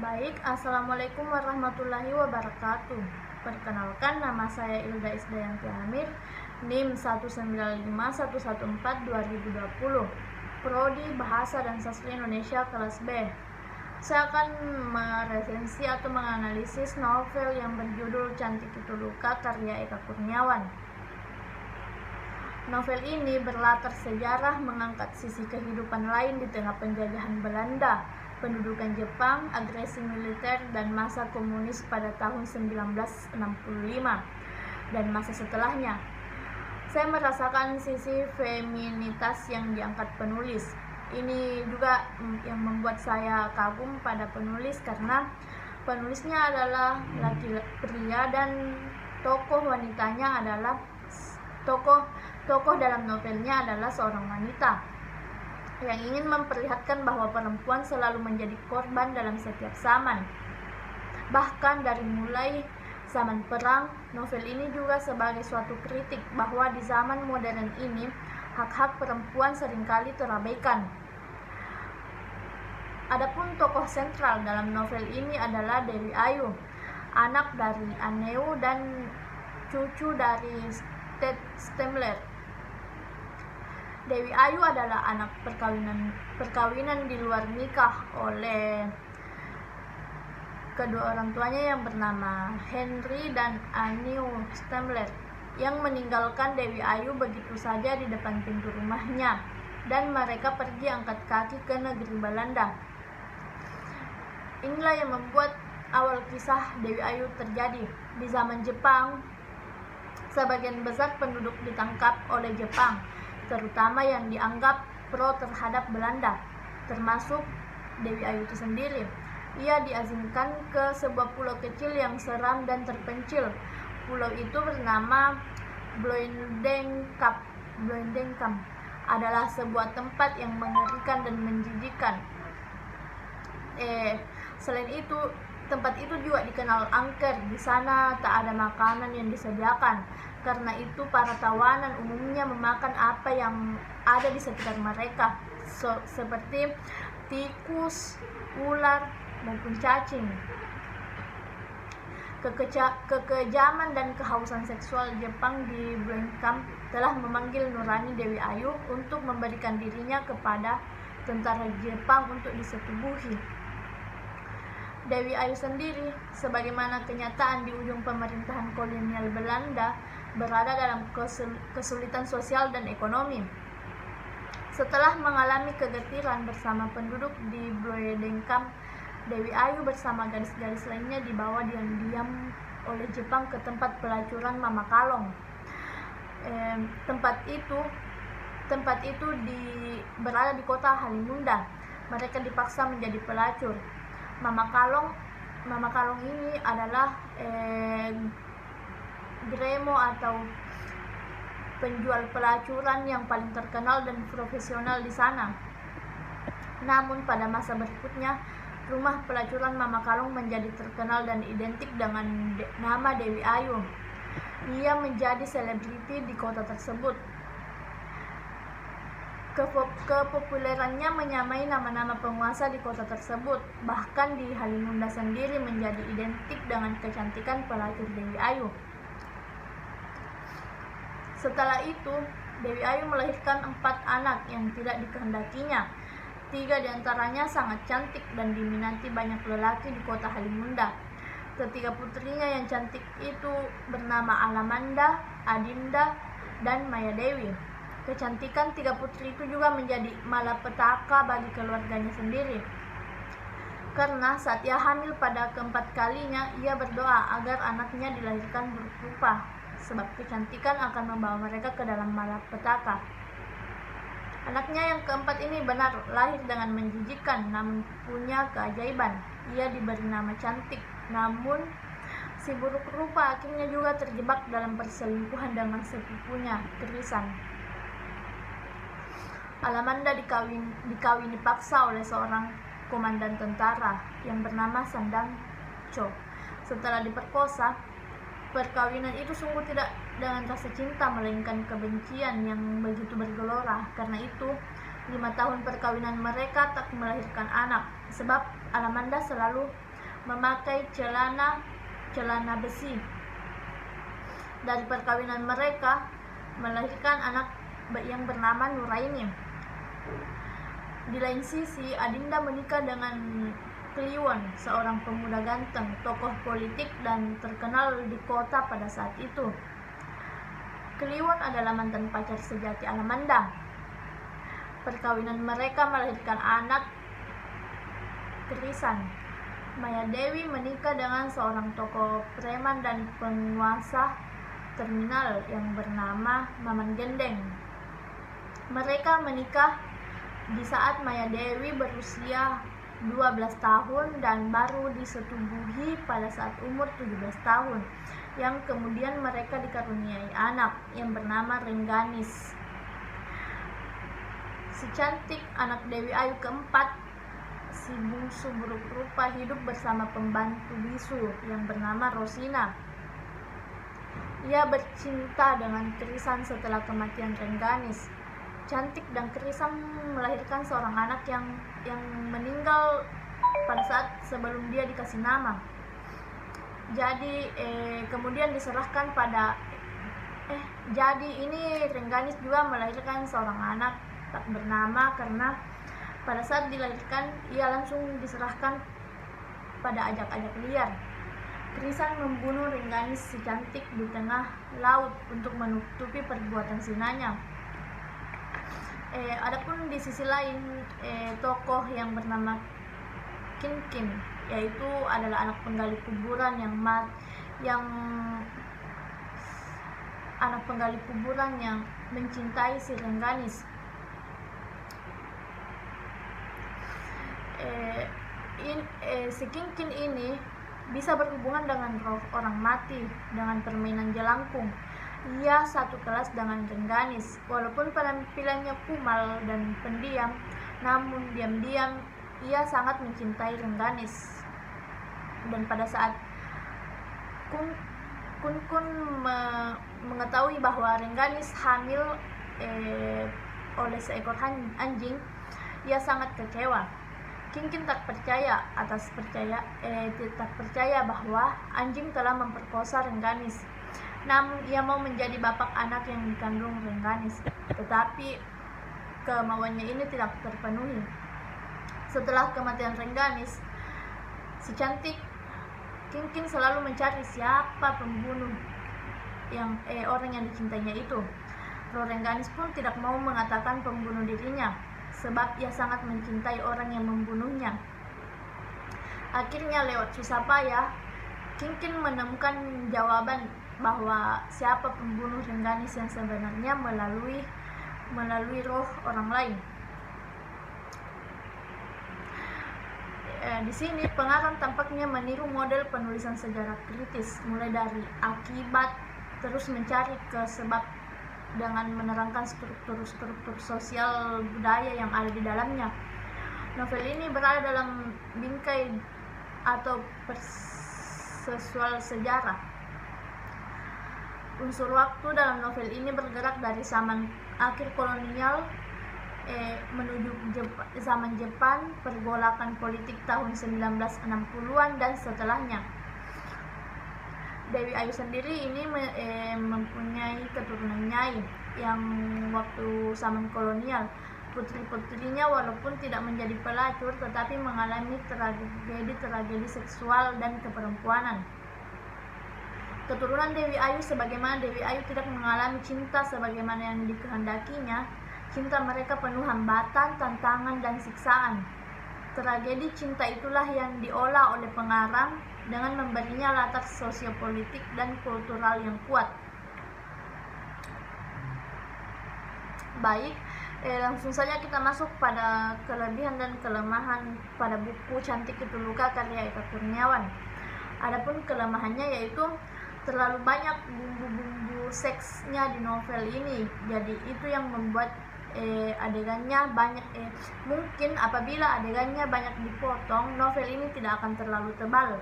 Baik, Assalamualaikum warahmatullahi wabarakatuh. Perkenalkan, nama saya Ilda Isdayanti Amir, NIM 19511142020, Prodi Bahasa dan Sastra Indonesia kelas B. Saya akan meresensi atau menganalisis novel yang berjudul Cantik Itu Luka karya Eka Kurniawan. Novel ini berlatar sejarah, mengangkat sisi kehidupan lain di tengah penjajahan Belanda, pendudukan Jepang, agresi militer, dan masa komunis pada tahun 1965 dan masa setelahnya. Saya merasakan sisi feminitas yang diangkat penulis. Ini juga yang membuat saya kagum pada penulis karena penulisnya adalah pria dan tokoh wanitanya adalah tokoh dalam novelnya adalah seorang wanita yang ingin memperlihatkan bahwa perempuan selalu menjadi korban dalam setiap zaman. Bahkan dari mulai zaman perang, novel ini juga sebagai suatu kritik bahwa di zaman modern ini hak-hak perempuan seringkali terabaikan. Adapun tokoh sentral dalam novel ini adalah Dewi Ayu, anak dari Aneu dan cucu dari Stemler. Dewi Ayu adalah anak perkawinan di luar nikah oleh kedua orang tuanya yang bernama Henry dan Aneu Stemler, yang meninggalkan Dewi Ayu begitu saja di depan pintu rumahnya, dan mereka pergi angkat kaki ke negeri Belanda. Inilah yang membuat awal kisah Dewi Ayu terjadi. Di zaman Jepang, sebagian besar penduduk ditangkap oleh Jepang, terutama yang dianggap pro terhadap Belanda, termasuk Dewi Ayu itu sendiri. Ia diasingkan ke sebuah pulau kecil yang seram dan terpencil. Pulau itu bernama Bloedencamp adalah sebuah tempat yang mengerikan dan menjijikkan. Selain itu, tempat itu juga dikenal angker. Di sana tak ada makanan yang disediakan. Karena itu para tawanan umumnya memakan apa yang ada di sekitar mereka, seperti tikus, ular, maupun cacing. Kekejaman dan kehausan seksual Jepang di Bloedencamp telah memanggil nurani Dewi Ayu untuk memberikan dirinya kepada tentara Jepang untuk disetubuhi. Dewi Ayu sendiri, sebagaimana kenyataan di ujung pemerintahan kolonial Belanda, berada dalam kesulitan sosial dan ekonomi. Setelah mengalami kegetiran bersama penduduk di Bloedencamp, Dewi Ayu bersama gadis-gadis lainnya dibawa diam-diam oleh Jepang ke tempat pelacuran Mama Kalong. Tempat itu berada di kota Halimunda. Mereka dipaksa menjadi pelacur. Mama Kalong ini adalah gremo atau penjual pelacuran yang paling terkenal dan profesional di sana. Namun pada masa berikutnya, rumah pelacuran Mama Kalong menjadi terkenal dan identik dengan nama Dewi Ayu. Ia menjadi selebriti di kota tersebut. Kepopulerannya menyamai nama-nama penguasa di kota tersebut. Bahkan di Halimunda sendiri menjadi identik dengan kecantikan pelacur Dewi Ayu. Setelah itu, Dewi Ayu melahirkan 4 anak yang tidak dikehendakinya. 3 diantaranya sangat cantik dan diminati banyak lelaki di kota Halimunda. Ketiga putrinya yang cantik itu bernama Alamanda, Adinda, dan Maya Dewi. Kecantikan 3 putri itu juga menjadi malapetaka bagi keluarganya sendiri. Karena saat ia hamil pada keempat kalinya, ia berdoa agar anaknya dilahirkan buruk rupa, sebab kecantikan akan membawa mereka ke dalam malapetaka. Anaknya yang keempat ini benar lahir dengan menjijikkan, namun punya keajaiban. Ia diberi nama cantik, namun si buruk rupa akhirnya juga terjebak dalam perselingkuhan dengan sepupunya, Krisan. Alamanda dikawini paksa oleh seorang komandan tentara yang bernama Sandang Cho. Setelah diperkosa, perkawinan itu sungguh tidak dengan rasa cinta, melainkan kebencian yang begitu bergelora. Karena itu, 5 tahun perkawinan mereka tak melahirkan anak, sebab Alamanda selalu memakai celana besi. Dari perkawinan mereka melahirkan anak yang bernama Nuraini. Di lain sisi, Adinda menikah dengan Kliwon, seorang pemuda ganteng, tokoh politik dan terkenal di kota pada saat itu. Kliwon adalah mantan pacar sejati Alamanda. Perkawinan mereka melahirkan anak Krisan. Maya Dewi menikah dengan seorang tokoh preman dan penguasa terminal yang bernama Maman Gendeng. Mereka menikah di saat Maya Dewi berusia 12 tahun dan baru disetubuhi pada saat umur 17 tahun, yang kemudian mereka dikaruniai anak yang bernama Rengganis. Si cantik anak Dewi Ayu keempat, si bungsu buruk rupa, hidup bersama pembantu bisu yang bernama Rosina. Ia bercinta dengan Krisan setelah kematian Rengganis. Cantik dan Krisan melahirkan seorang anak yang meninggal pada saat sebelum dia dikasih nama. Jadi kemudian diserahkan pada jadi ini Rengganis juga melahirkan seorang anak tak bernama karena pada saat dilahirkan ia langsung diserahkan pada ajak-ajak liar. Krisan membunuh Rengganis si cantik di tengah laut untuk menutupi perbuatan zinanya. Adapun di sisi lain tokoh yang bernama Kinkin, yaitu adalah anak penggali kuburan yang mencintai si Rengganis. Si Kinkin ini bisa berhubungan dengan roh orang mati dengan permainan jelangkung. Ia satu kelas dengan Rengganis. Walaupun penampilannya kumal dan pendiam, namun diam-diam ia sangat mencintai Rengganis. Dan pada saat Kun mengetahui bahwa Rengganis hamil oleh seekor anjing, ia sangat kecewa. Kinkin tak percaya bahwa anjing telah memperkosa Rengganis. Namun ia mau menjadi bapak anak yang dikandung Rengganis. Tetapi kemauannya ini tidak terpenuhi. Setelah kematian Rengganis, si cantik Kinkin selalu mencari siapa pembunuh orang yang dicintainya itu. Roh Rengganis pun tidak mau mengatakan pembunuh dirinya, sebab ia sangat mencintai orang yang membunuhnya. Akhirnya lewat susah payah, Kinkin menemukan jawaban bahwa siapa pembunuh Rengganis yang sebenarnya melalui roh orang lain. Di sini pengarang tampaknya meniru model penulisan sejarah kritis, mulai dari akibat terus mencari ke sebab dengan menerangkan struktur sosial budaya yang ada di dalamnya. Novel ini berada dalam bingkai atau persesual sejarah. Unsur waktu dalam novel ini bergerak dari zaman akhir kolonial menuju zaman Jepang, pergolakan politik tahun 1960-an dan setelahnya. Dewi Ayu sendiri ini mempunyai keturunan Nyai yang waktu zaman kolonial. Putri-putrinya walaupun tidak menjadi pelacur tetapi mengalami tragedi seksual dan keperempuanan. Keturunan Dewi Ayu, sebagaimana Dewi Ayu tidak mengalami cinta sebagaimana yang dikehendakinya, cinta mereka penuh hambatan, tantangan, dan siksaan. Tragedi cinta itulah yang diolah oleh pengarang dengan memberinya latar sosiopolitik dan kultural yang kuat. Baik, langsung saja kita masuk pada kelebihan dan kelemahan pada buku Cantik Itu Luka karya Eka Kurniawan. Adapun kelemahannya yaitu terlalu banyak bumbu-bumbu seksnya di novel ini. Jadi itu yang membuat adegannya banyak. Mungkin apabila adegannya banyak dipotong, novel ini tidak akan terlalu tebal.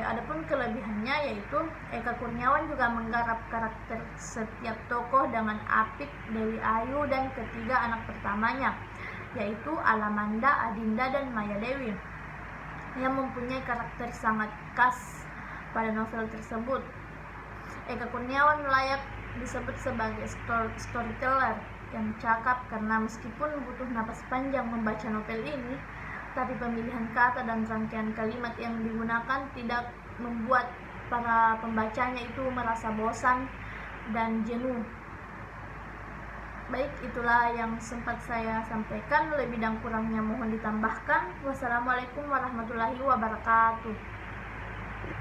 Adapun kelebihannya yaitu Eka Kurniawan juga menggarap karakter setiap tokoh dengan apik. Dewi Ayu dan ketiga anak pertamanya, yaitu Alamanda, Adinda, dan Maya Dewi. yang mempunyai karakter sangat khas pada novel tersebut. Eka Kurniawan layak disebut sebagai storyteller yang cakap karena meskipun butuh napas panjang membaca novel ini, tapi pemilihan kata dan rangkaian kalimat yang digunakan tidak membuat para pembacanya itu merasa bosan dan jenuh. Baik, itulah yang sempat saya sampaikan. Lebih dan kurangnya mohon ditambahkan. Wassalamualaikum warahmatullahi wabarakatuh.